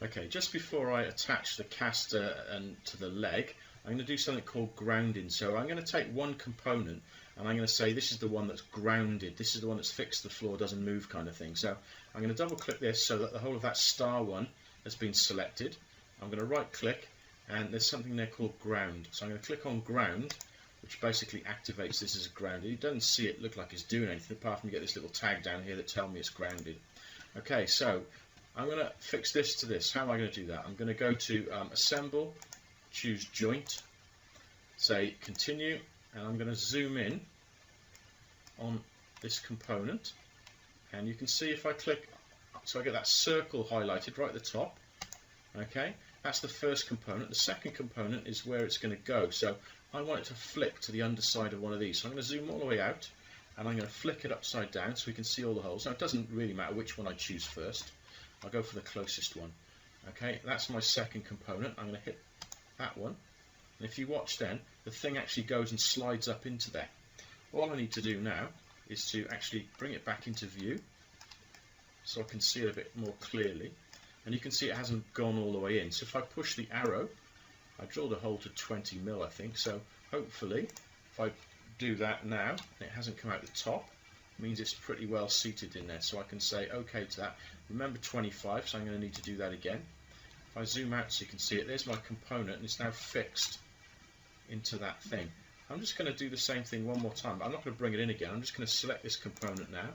Okay, just before I attach the caster and to the leg, I'm going to do something called grounding. So I'm going to take one component and I'm going to say this is the one that's grounded, this is the one that's fixed to the floor, doesn't move kind of thing. So I'm going to double click this so that the whole of that star one has been selected. I'm going to right click and there's something there called ground. So I'm going to click on ground, which basically activates this as a grounded. You don't see it look like it's doing anything apart from you get this little tag down here that tells me it's grounded. Okay, so I'm going to fix this to this. How am I going to do that? I'm going to go to Assemble, choose Joint, say Continue, and I'm going to zoom in on this component. And you can see if I click, so I get that circle highlighted right at the top. Okay, that's the first component. The second component is where it's going to go. So I want it to flick to the underside of one of these. So I'm going to zoom all the way out, and I'm going to flick it upside down so we can see all the holes. Now it doesn't really matter which one I choose first. I'll go for the closest one. Okay, that's my second component. I'm going to hit that one, and if you watch then, the thing actually goes and slides up into there. All I need to do now is to actually bring it back into view so I can see it a bit more clearly, and you can see it hasn't gone all the way in. So if I push the arrow, I drilled a hole to 20 mil I think, so hopefully if I do that now and it hasn't come out the top, means it's pretty well seated in there, so I can say OK to that. Remember 25, so I'm going to need to do that again. If I zoom out so you can see it, there's my component and it's now fixed into that thing. I'm just going to do the same thing one more time, but I'm not going to bring it in again. I'm just going to select this component now,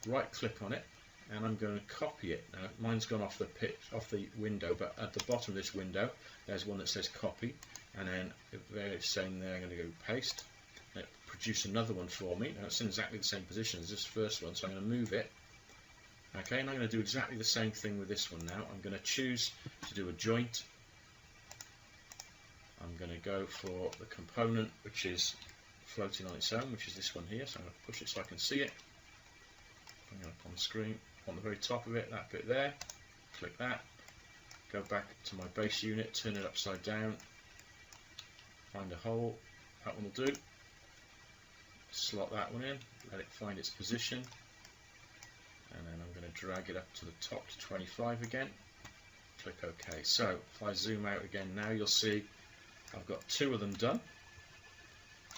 right click on it, and I'm going to copy it. Now mine's gone off the window, but at the bottom of this window there's one that says copy, and then very same there, I'm going to go paste. Produce another one for me. Now it's in exactly the same position as this first one, so I'm going to move it. Okay, and I'm going to do exactly the same thing with this one now. I'm going to choose to do a joint. I'm going to go for the component which is floating on its own, which is this one here, so I'm going to push it so I can see it. Bring it up on the screen, on the very top of it, that bit there. Click that, go back to my base unit, turn it upside down, find a hole, that one will do. Slot that one in, let it find its position, and then I'm going to drag it up to the top to 25 again. Click OK. So if I zoom out again now, you'll see I've got two of them done.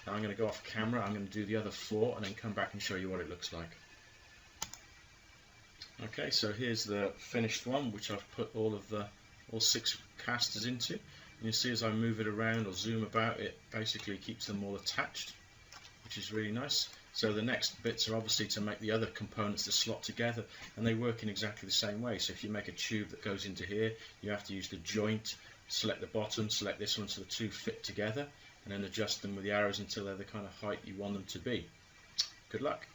Now I'm going to go off camera, I'm going to do the other four and then come back and show you what it looks like. Okay, so here's the finished one, which I've put all 6 casters into. And you see as I move it around or zoom about, it basically keeps them all attached, which is really nice. So the next bits are obviously to make the other components to slot together, and they work in exactly the same way. So if you make a tube that goes into here, you have to use the joint, select the bottom, select this one so the two fit together, and then adjust them with the arrows until they're the kind of height you want them to be. Good luck.